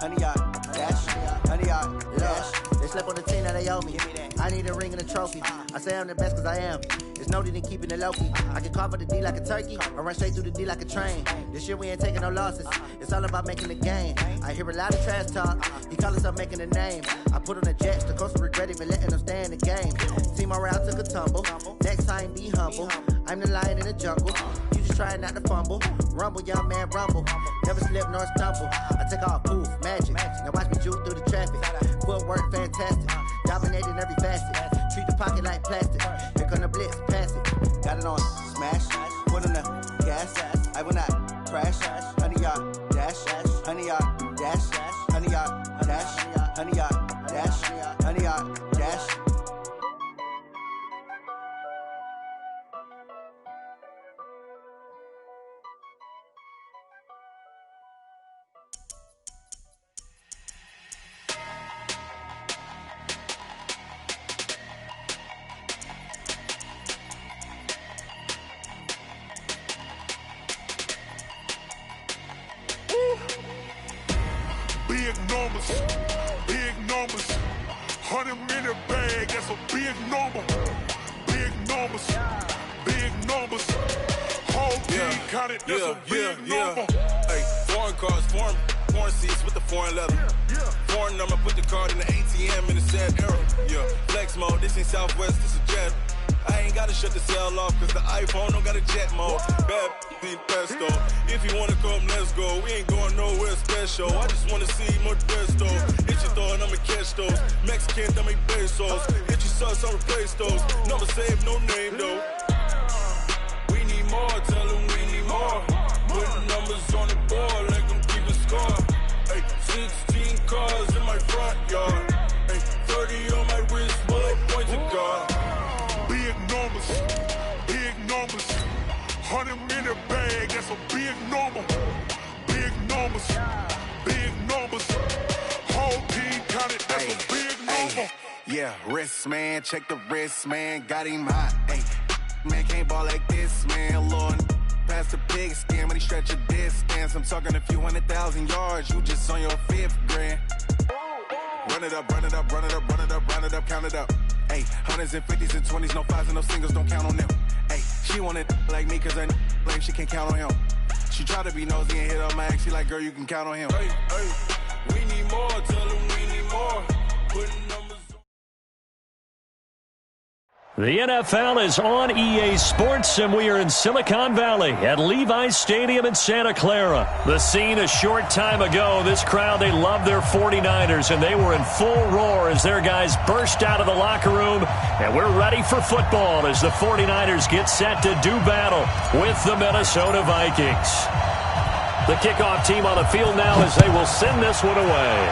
100 yard dash, 100 yard dash. They slept on the team that they owe me. I need a ring and a trophy. I say I'm the best cause I am. It's no need in keeping it low-key. I can carve up the D like a turkey, or run straight through the D like a train. This year we ain't taking no losses. It's all about making the game. I hear a lot of trash talk. He call himself making a name. I put on the Jets. The coach regret even letting them stay in the game. Team morale took a tumble. Next time be humble. I'm the lion in the jungle. You just trying not to fumble. Rumble, young man, rumble. Never slip nor stumble. I take off, poof, magic. Now watch me juke through the traffic. Footwork fantastic. Dominating every facet. Treat the pocket like plastic. Here come the blitz, pass it. Got it on, smash. Put on the gas. I will not crash. 100 yard dash. 100 yard dash. 100 yard dash. 100 yard dash. 100 yard dash. Big numbers, 100 minute bag, that's a big number. Big numbers, whole team counted, that's a big number. Hey, foreign cars, foreign seats with the foreign leather. Foreign number, put the card in the ATM in the sad era. Yeah, flex mode, this ain't Southwest, this is Jet. I ain't gotta shut the cell off, cause the iPhone don't got a jet mode. Bad need pesto. If you wanna come, let's go. We ain't going nowhere special. I just wanna see more Modesto. Hit your thought, I'ma catch those. Mexican, dummy pesos. Hit your sus, I'll replace those. Number saved, no name though. We need more, tell them we need more. Put the numbers on the board, let them keep a score. Hey, 16 cars in my front yard. Hey, 30 on my wrist, bullet point to God. Big numbers, 100 minute bag, that's a big number. Big numbers, whole team counted, that's a big number. Yeah, wrist man, check the wrist man, got him hot. Ay, man can't ball like this, man. Lord, past the pig skin when he stretch a distance. I'm talking a few 100,000 yards, you just on your 5th grand. Run it up, count it up. Ay, hundreds and 50s and 20s, no 5s and no singles, don't count on them. Ay, she want it like me, cause I like she can't count on him. She try to be nosy and hit up my ex, she like, girl, you can count on him. Hey, we need more, tell them we need more. Putting numbers. The NFL is on EA Sports, and we are in Silicon Valley at Levi's Stadium in Santa Clara. The scene a short time ago, this crowd, they love their 49ers, and they were in full roar as their guys burst out of the locker room. And we're ready for football as the 49ers get set to do battle with the Minnesota Vikings. The kickoff team on the field now as they will send this one away.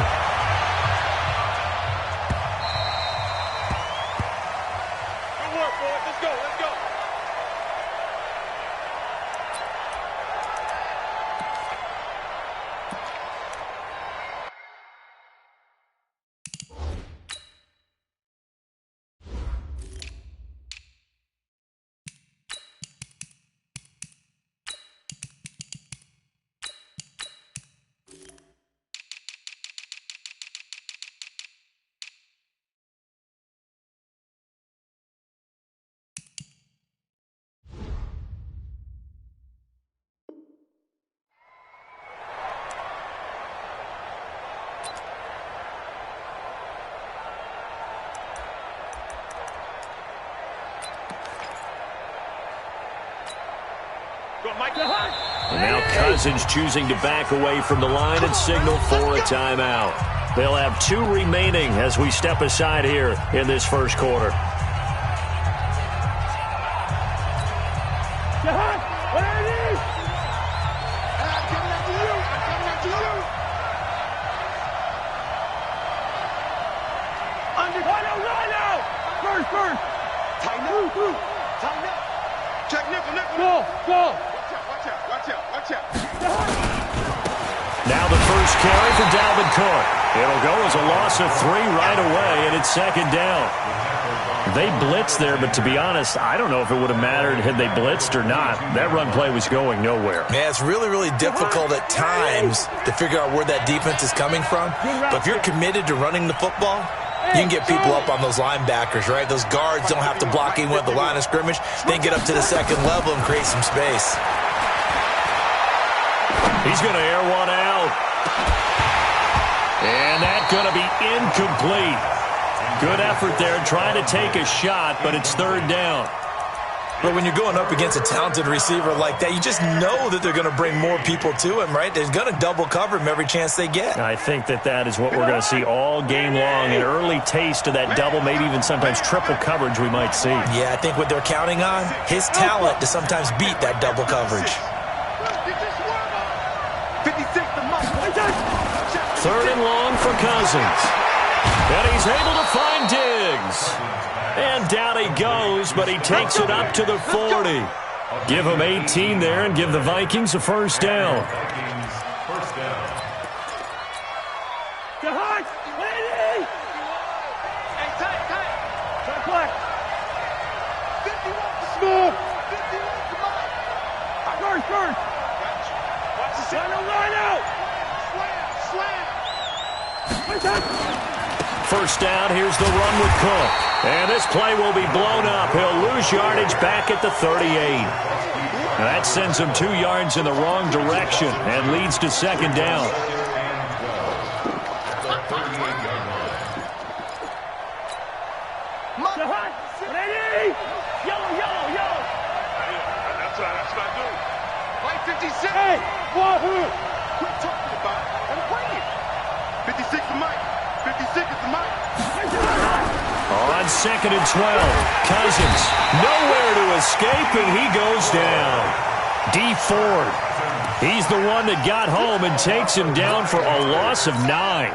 And now Cousins choosing to back away from the line and signal for a timeout. They'll have 2 remaining as we step aside here in this first quarter. Now the first carry for Dalvin Cook. It'll go as a loss of 3 right away, and it's second down. They blitzed there, but to be honest, I don't know if it would have mattered had they blitzed or not. That run play was going nowhere. Yeah, it's really, really difficult at times to figure out where that defense is coming from. But if you're committed to running the football, you can get people up on those linebackers, right? Those guards don't have to block even at the line of scrimmage. They can get up to the second level and create some space. He's going to air one out. And that's going to be incomplete. Good effort there trying to take a shot, but it's third down. But when you're going up against a talented receiver like that, you just know that they're going to bring more people to him, right? They're going to double cover him every chance they get. I think that is what we're going to see all game long. An early taste of that double, maybe even sometimes triple coverage we might see. Yeah, I think what they're counting on, his talent to sometimes beat that double coverage. Third and long for Cousins. And he's able to find Diggs. And down he goes, but he takes it up to the 40. Give him 18 there and give the Vikings a first down. First down, here's the run with Cook. And this play will be blown up. He'll lose yardage back at the 38. And that sends him 2 yards in the wrong direction and leads to second down. That's what I do. Like 56. Hey, wahoo! Quit talking about it and bring it. 56 to Mike. 56 is the Mike. On second and 12, Cousins nowhere to escape, and he goes down. D Ford, he's the one that got home and takes him down for a loss of 9.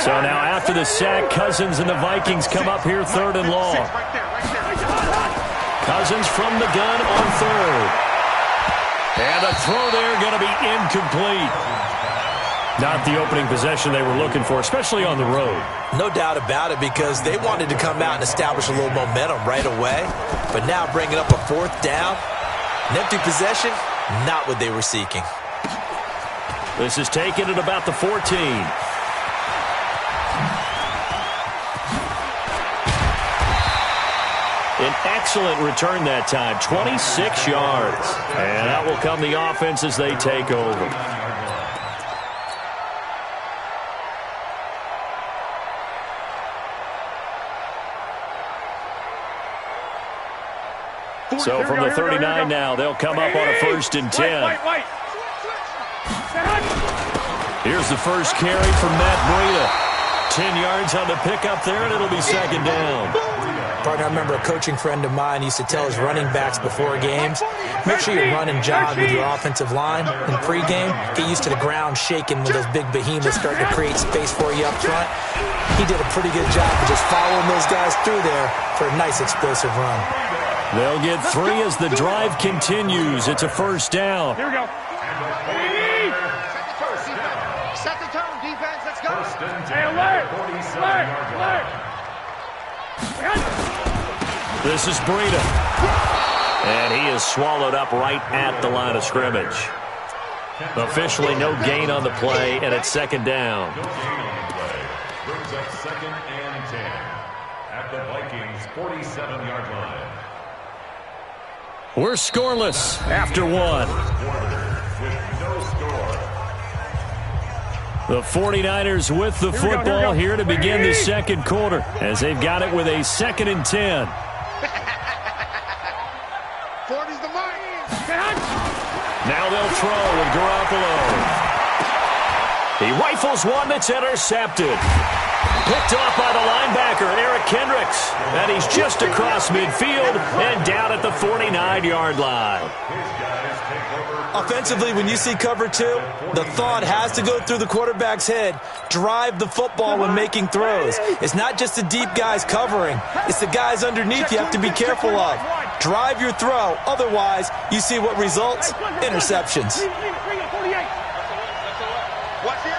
So now after the sack, Cousins and the Vikings come up here third and long. Cousins from the gun on third. And a throw there going to be incomplete. Not the opening possession they were looking for, especially on the road. No doubt about it, because they wanted to come out and establish a little momentum right away. But now bringing up a fourth down, an empty possession, not what they were seeking. This is taken at about the 14. An excellent return that time, 26 yards. And that will come the offense as they take over. So from the 39 now, they'll come up on a first and 10. Here's the first carry from Matt Breida. 10 yards on the pickup there, and it'll be second down. Partner, I remember a coaching friend of mine used to tell his running backs before games, make sure you run and jog with your offensive line in pregame. Get used to the ground shaking when those big behemoths start to create space for you up front. He did a pretty good job of just following those guys through there for a nice explosive run. They'll get 3 as the drive continues. It's a first down. Here we go. Set the tone, defense. Let's go. Hey, alert! Alert! This is Breida. And he is swallowed up right at the line of scrimmage. Officially no gain on the play, and it's second down. No gain on the play. Brings up second and 10 at the Vikings' 47-yard line. We're scoreless after 1. With no score. The 49ers with the football here to begin the second quarter as they've got it with a second and 10. 40's the mark. Now they'll throw with Garoppolo. He rifles one that's intercepted. Picked off by the linebacker, Eric Kendricks. And he's just across midfield and down at the 49-yard line. Offensively, when you see cover 2, the thought has to go through the quarterback's head. Drive the football when making throws. It's not just the deep guys covering. It's the guys underneath you have to be careful of. Drive your throw. Otherwise, you see what results? Interceptions. Watch the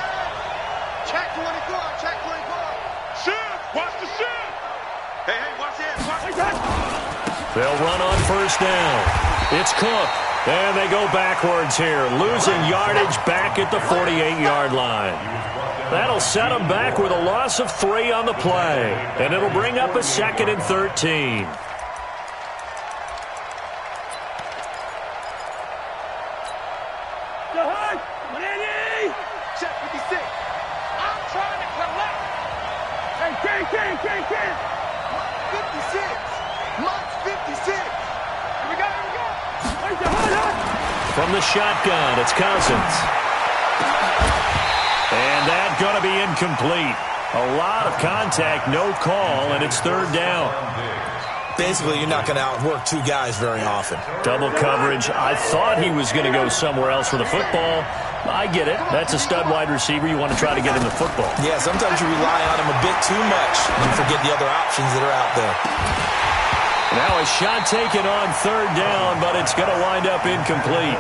They'll run on first down. It's Cook. And they go backwards here, losing yardage back at the 48-yard line. That'll set them back with a loss of 3 on the play. And it'll bring up a 2nd and 13. Check 56. I'm trying to collect. Hey, King. 56. Mark 56. Here we go. From the shotgun, it's Cousins. And that's going to be incomplete. A lot of contact, no call, and it's 3rd down. Basically, you're not going to outwork 2 guys very often. Double coverage. I thought he was going to go somewhere else with the football. I get it. That's a stud wide receiver. You want to try to get him the football. Yeah, sometimes you rely on him a bit too much. You forget the other options that are out there. Now a shot taken on 3rd down, but it's going to wind up incomplete.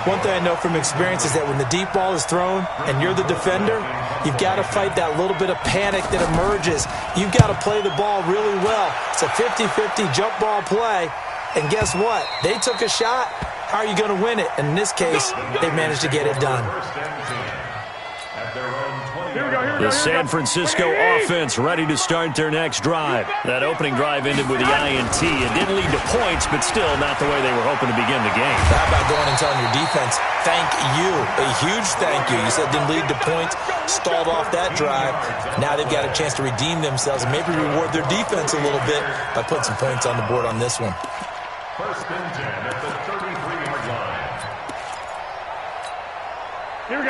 One thing I know from experience is that when the deep ball is thrown and you're the defender, you've got to fight that little bit of panic that emerges. You've got to play the ball really well. It's a 50-50 jump ball play. And guess what? They took a shot. How are you going to win it? And in this case, they managed to get it done. The San Francisco offense ready to start their next drive. That opening drive ended with the INT. It didn't lead to points, but still not the way they were hoping to begin the game. How about going and telling your defense, thank you, a huge thank you. You said it didn't lead to points, stalled off that drive. Now they've got a chance to redeem themselves and maybe reward their defense a little bit by putting some points on the board on this one. 1st and 10 at the 33-yard line.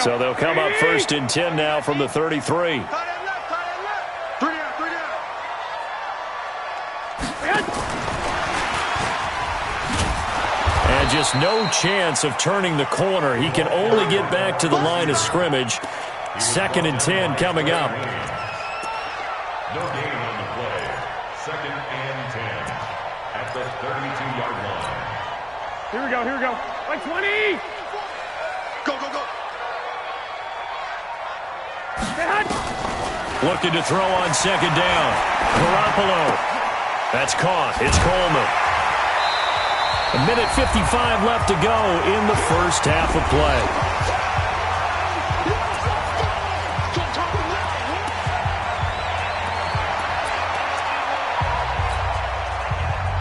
So they'll come up 1st and 10 now from the 33. Three down. And just no chance of turning the corner. He can only get back to the line of scrimmage. 2nd and 10 coming up. No gain on the play. 2nd and 10 at the 32-yard line. Here we go. Like 20. Go. Looking to throw on 2nd down. Garoppolo. That's caught. It's Coleman. 1:55 left to go in the first half of play.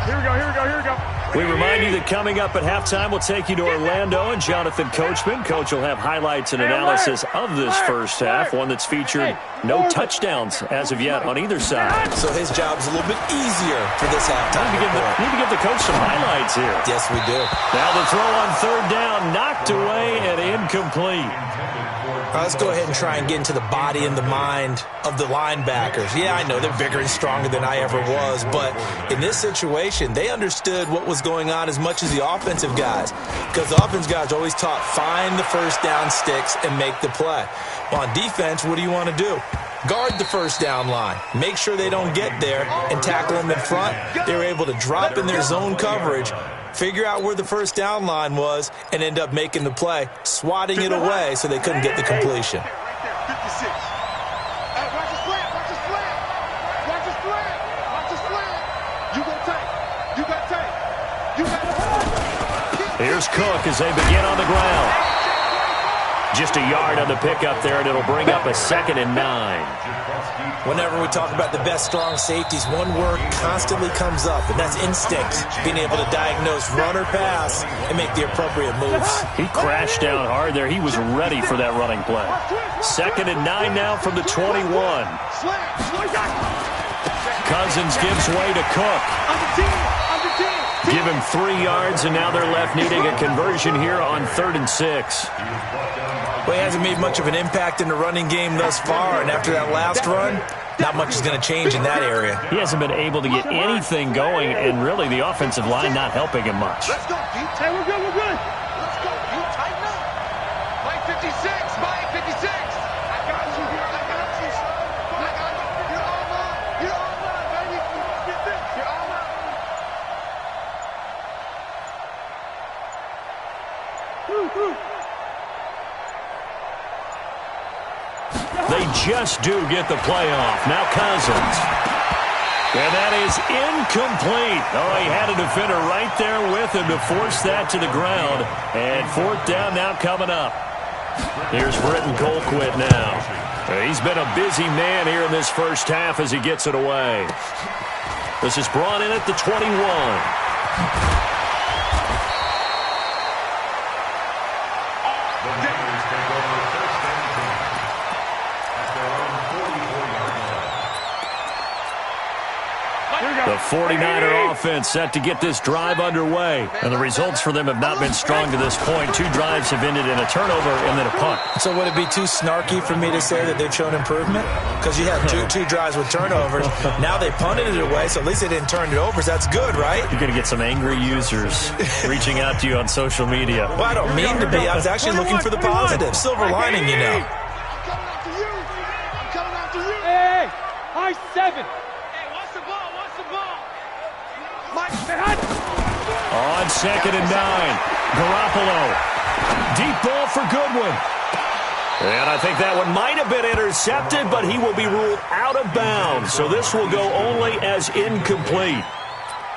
Here we go. We remind you that coming up at halftime, we'll take you to Orlando and Jonathan Coachman. Coach will have highlights and analysis of this first half, one that's featured no touchdowns as of yet on either side. So his job's a little bit easier for this halftime. Need to give the coach some highlights here. Yes, we do. Now the throw on 3rd down, knocked away and incomplete. Let's go ahead and try and get into the body and the mind of the linebackers. Yeah, I know they're bigger and stronger than I ever was, but in this situation, they understood what was going on as much as the offensive guys, because the offensive guys always taught find the first down sticks and make the play. Well, on defense, what do you want to do? Guard the first down line. Make sure they don't get there and tackle them in front. They were able to drop in their zone coverage, figure out where the first down line was, and end up making the play, swatting it away so they couldn't get the completion. 56. Hey, watch this flag. You got tape. Here's Cook as they begin on the ground. Just a yard on the pickup there, and it'll bring up a 2nd and 9. Whenever we talk about the best strong safeties, one word constantly comes up, and that's instinct. Being able to diagnose run or pass and make the appropriate moves. He crashed down hard there. He was ready for that running play. 2nd and 9 now from the 21. Cousins gives way to Cook. Give him 3 yards, and now they're left needing a conversion here on 3rd and 6. Well, he hasn't made much of an impact in the running game thus far, and after that last run, not much is going to change in that area. He hasn't been able to get anything going, and really the offensive line not helping him much. Let's go, Pete. Hey, we're good. Let's go, Pete. Tighten up. Mike 56. I got you. You're all mine, baby. You're all mine. They just do get the play off. Now Cousins. And that is incomplete. Oh, he had a defender right there with him to force that to the ground. And fourth down now coming up. Here's Britton Colquitt now. He's been a busy man here in this first half as he gets it away. This is brought in at the 21. The 49er offense set to get this drive underway. And the results for them have not been strong to this point. 2 drives have ended in a turnover and then a punt. So would it be too snarky for me to say that they've shown improvement? Because you had two drives with turnovers. Now they punted it away, so at least they didn't turn it over. So that's good, right? You're going to get some angry users reaching out to you on social media. Well, I don't mean to be. I was actually looking for the positive. Silver lining, you know. I'm coming after you. Hey, high 7. On 2nd and 9, Garoppolo. Deep ball for Goodwin. And I think that one might have been intercepted, but he will be ruled out of bounds. So this will go only as incomplete.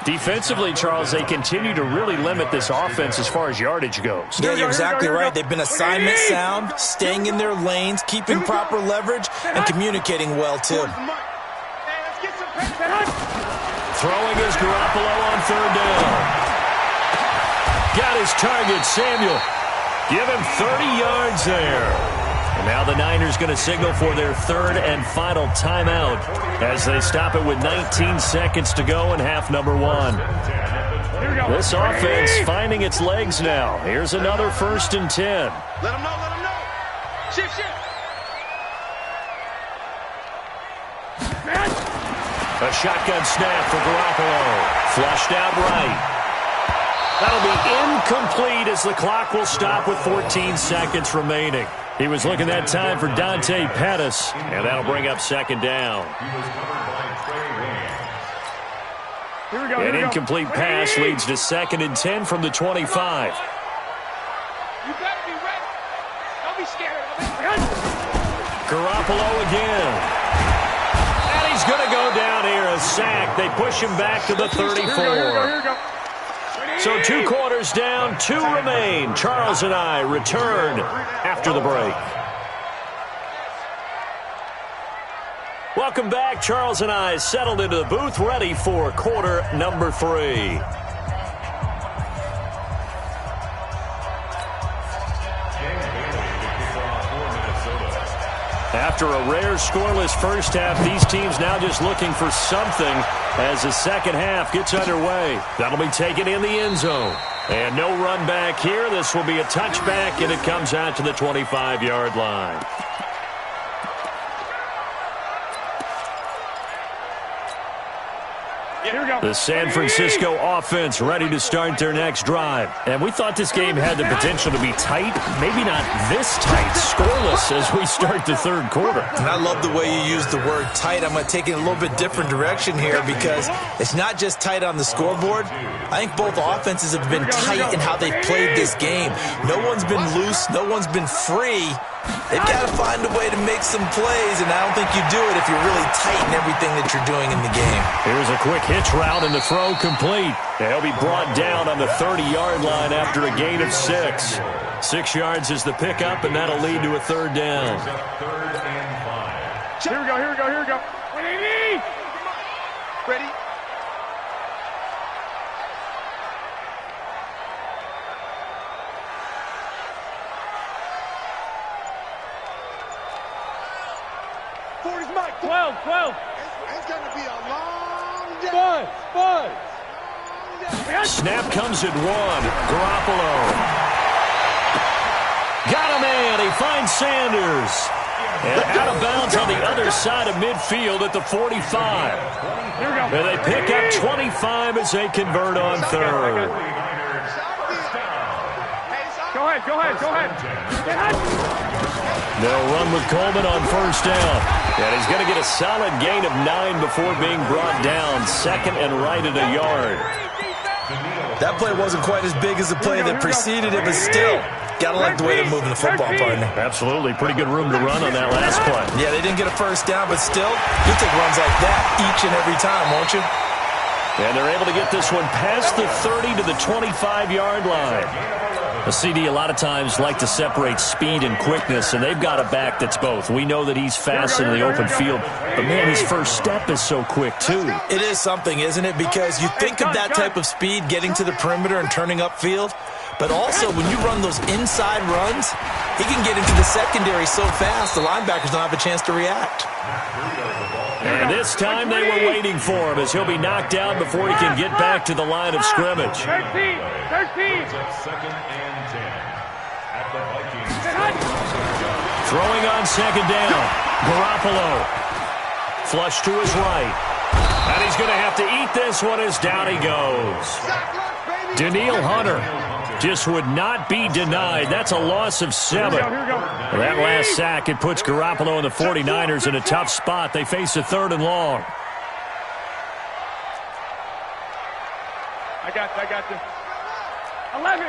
Defensively, Charles, they continue to really limit this offense as far as yardage goes. Yeah, you're exactly right. They've been assignment sound, staying in their lanes, keeping proper leverage, and communicating well, too. Throwing is Garoppolo on 3rd down. Got his target, Samuel. Give him 30 yards there. And now the Niners going to signal for their 3rd and final timeout as they stop it with 19 seconds to go in half number 1. This offense finding its legs now. Here's another 1st and 10. Let him know, let him know. Shift. A shotgun snap for Garoppolo. Flushed out right. That'll be incomplete as the clock will stop with 14 seconds remaining. He was looking that time for Dante Pettis, and that'll bring up 2nd down. An incomplete pass leads to 2nd and 10 from the 25. You better be ready. Don't be scared. Garoppolo again. And he's going to go down here, a sack. They push him back to the 34. Here we go. So 2 quarters down, 2 remain. Charles and I return after the break. Welcome back. Charles and I settled into the booth, ready for quarter number 3. After a rare scoreless first half, these teams now just looking for something as the second half gets underway. That'll be taken in the end zone. And no run back here. This will be a touchback, and it comes out to the 25-yard line. The San Francisco offense ready to start their next drive. And we thought this game had the potential to be tight, maybe not this tight, scoreless as we start the 3rd quarter. And I love the way you use the word tight. I'm going to take it in a little bit different direction here because it's not just tight on the scoreboard. I think both offenses have been tight in how they've played this game. No one's been loose. No one's been free. They've got to find a way to make some plays, and I don't think you do it if you're really tight in everything that you're doing in the game. Here's a quick hitch route and the throw complete. He'll be brought down on the 30-yard line after a gain of 6. 6 yards is the pickup, and that'll lead to a 3rd down. Here we go. Ready? Mike. 12. It's going to be a long day. Buzz. Snap comes at 1. Garoppolo. Got a man. He finds Sanders. And out of bounds on the other side of midfield at the 45. And they pick up 25 as they convert on 3rd. Go ahead. They'll run with Coleman on 1st down. And he's going to get a solid gain of 9 before being brought down. 2nd and right at a yard. That play wasn't quite as big as the play that preceded it, but still, got to like the way they're moving the football, partner. Absolutely. Pretty good room to run on that last play. Yeah, they didn't get a first down, but still, you'll take runs like that each and every time, won't you? And they're able to get this one past the 30 to the 25-yard line. The CD a lot of times like to separate speed and quickness, and they've got a back that's both. We know that he's fast in the open field, but, man, his first step is so quick, too. It is something, isn't it? Because you think of that type of speed getting to the perimeter and turning upfield, but also when you run those inside runs, he can get into the secondary so fast the linebackers don't have a chance to react. And this time they were waiting for him as he'll be knocked down before he can get back to the line of scrimmage. 13. Second and 10 at the Vikings. Throwing on second down. Garoppolo. Flush to his right. And he's going to have to eat this one as down he goes. Danielle Hunter just would not be denied. That's a loss of 7. That last sack, it puts Garoppolo and the 49ers in a tough spot. They face a 3rd and long. I got this. 11.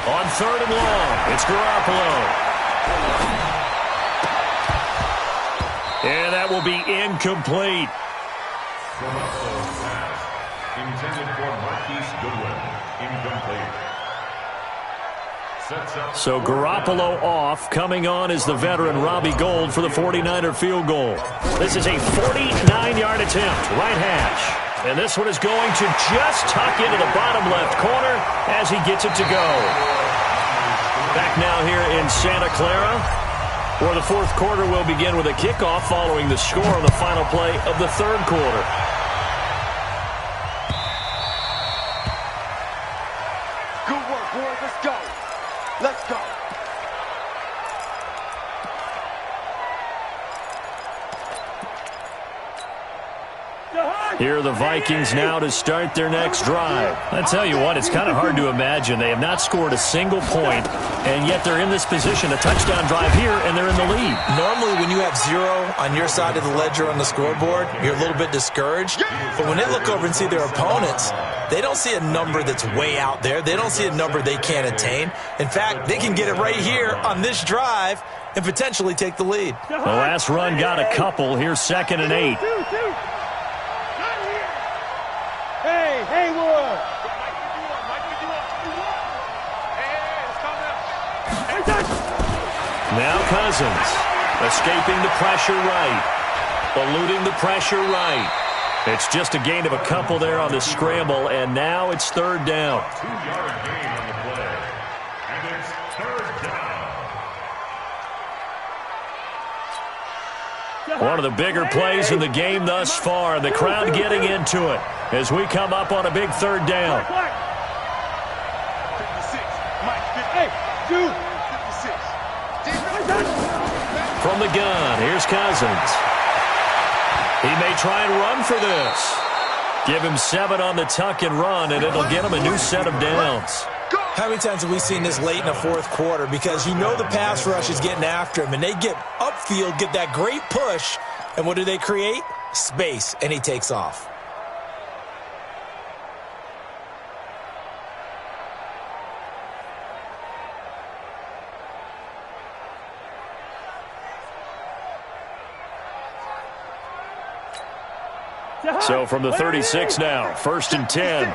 On 3rd and long, it's Garoppolo. And that will be incomplete. Intended for Marquise Goodwin. Incomplete. So Garoppolo off. Coming on is the veteran Robbie Gould for the 49er field goal. This is a 49-yard attempt, right hash. And this one is going to just tuck into the bottom left corner as he gets it to go. Back now here in Santa Clara, where the 4th quarter will begin with a kickoff following the score on the final play of the 3rd quarter. Good work, boys. Let's go. Let's go. Here are the Vikings now to start their next drive. I tell you what, it's kind of hard to imagine. They have not scored a single point, and yet they're in this position, a touchdown drive here, and they're in the lead. Normally, when you have 0 on your side of the ledger on the scoreboard, you're a little bit discouraged. But when they look over and see their opponents, they don't see a number that's way out there. They don't see a number they can't attain. In fact, they can get it right here on this drive and potentially take the lead. The last run got a couple. Here's 2nd and 8. Hey, Wood. Now Cousins, escaping the pressure right, eluding the pressure right. It's just a gain of a couple there on the scramble, and now it's 3rd down. 2-yard gain on the play, and it's 3rd down. One of the bigger plays in the game thus far. The crowd getting into it as we come up on a big 3rd down. 56. Mike, 56. From the gun, here's Cousins. He may try and run for this. Give him 7 on the tuck and run, and it'll get him a new set of downs. How many times have we seen this late in the 4th quarter? Because you know the pass rush is getting after him, and they get upfield, get that great push, and what do they create? Space, and he takes off. So from the 36 now, 1st and 10.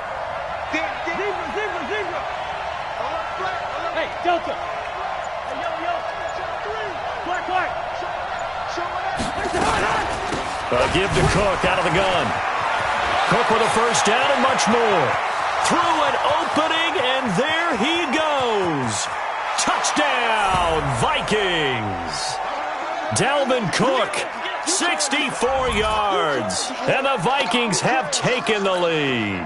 Hey, Delta. Hey, yo. Black. A give to Cook out of the gun. Cook with a 1st down and much more. Through an opening, and there he goes. Touchdown, Vikings. Dalvin Cook, 64 yards. And the Vikings have taken the lead.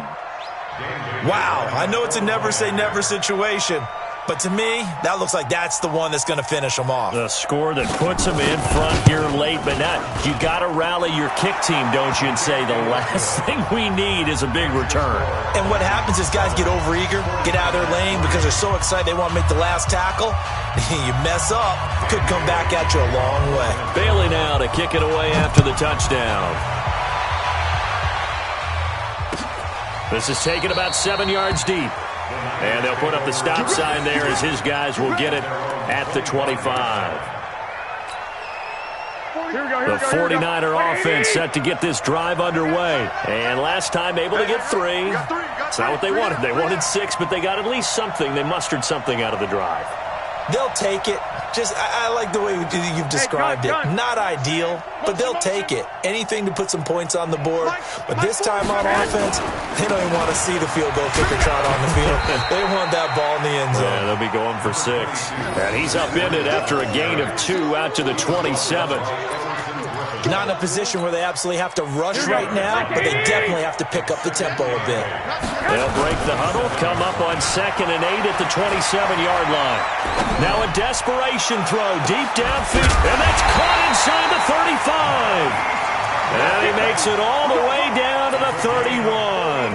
Wow, I know it's a never-say-never situation, but to me, that looks like that's the one that's going to finish them off. The score that puts them in front here late, but not. You got to rally your kick team, don't you, and say the last thing we need is a big return. And what happens is guys get overeager, get out of their lane because they're so excited they want to make the last tackle. You mess up, could come back at you a long way. Bailey now to kick it away after the touchdown. This is taken about 7 yards deep. And they'll put up the stop sign there as his guys will get it at the 25. The 49er offense set to get this drive underway. And last time able to get 3. It's not what they wanted. They wanted 6, but they got at least something. They mustered something out of the drive. They'll take it. I like the way you've described it. Not ideal, but they'll take it. Anything to put some points on the board. But this time on offense, they don't even want to see the field goal kicker trot on the field. They want that ball in the end zone. Yeah, they'll be going for 6. And he's upended after a gain of 2 out to the 27. Not in a position where they absolutely have to rush right now, but they definitely have to pick up the tempo a bit. They'll break the huddle, come up on 2nd and 8 at the 27-yard line. Now a desperation throw deep downfield, and that's caught inside the 35. And he makes it all the way down to the 31.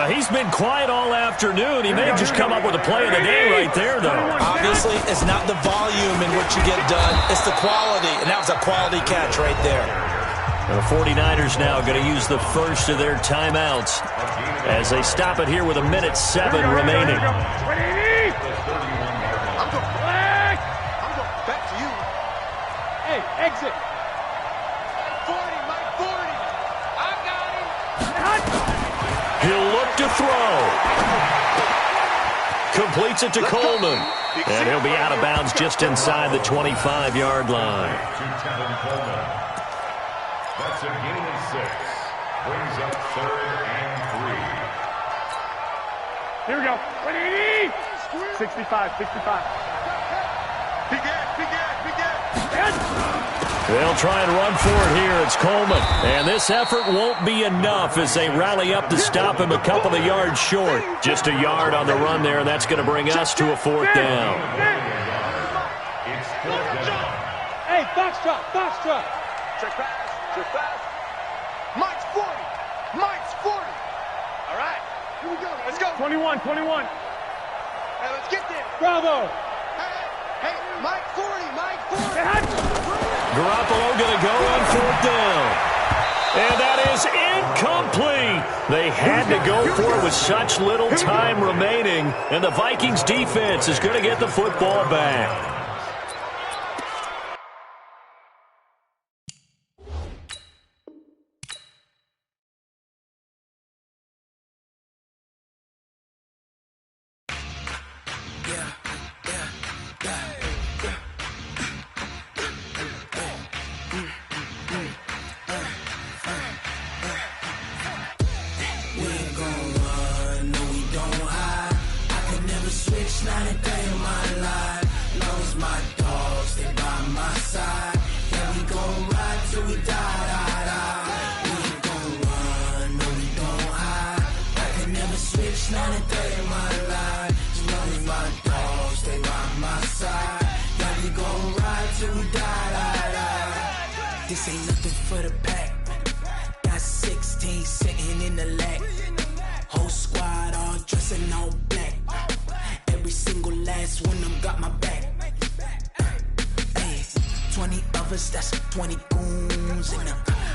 He's been quiet all afternoon. He may have just come up with a play of the day right there, though. Obviously, it's not the volume in which you get done. It's the quality, and that was a quality catch right there. The 49ers now going to use the first of their timeouts as they stop it here with 1:07 remaining. I'm going back to you. Hey, exit. 40, Mike, 40. I got him. He'll look to throw. Completes it to Coleman. And he'll be out of bounds just inside the 25-yard line. That's a gain of 6. Brings up 3rd and 3. Here we go. 65. Big They'll try and run for it here. It's Coleman. And this effort won't be enough as they rally up to stop him a couple of yards short. Just a yard on the run there, and that's going to bring us to a 4th down. It's 4th down. Hey, foxtrot. Check pass. Mike's 40. All right, here we go. Let's go. 21. Hey, let's get there. Bravo. Hey, Mike 40. Garoppolo going to go on 4th down. And that is incomplete. They had to go for it with such little time remaining. And the Vikings defense is going to get the football back. This ain't nothing for the pack. Got 16 sitting in the lag. Whole squad all dressing all black. Every single last one of them got my back. Hey, 20 of us, that's 20 goons. And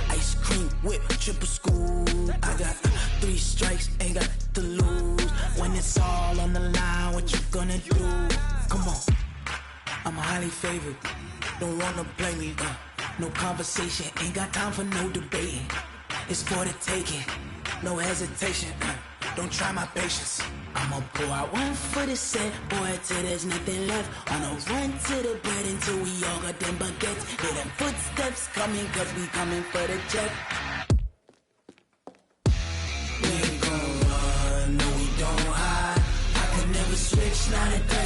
ice cream whip, triple school. I got 3 strikes, ain't got to lose. When it's all on the line, what you gonna do? Come on, I'm highly favored. Don't wanna play me, no conversation, ain't got time for no debating. It's for the taking, no hesitation. Don't try my patience. I'ma pull out one for the set, boy, till there's nothing left. On a run to the bread until we all got them baguettes. Hear them footsteps coming, cause we coming for the check. We ain't gon' run, no we don't hide. I can never switch, not a day.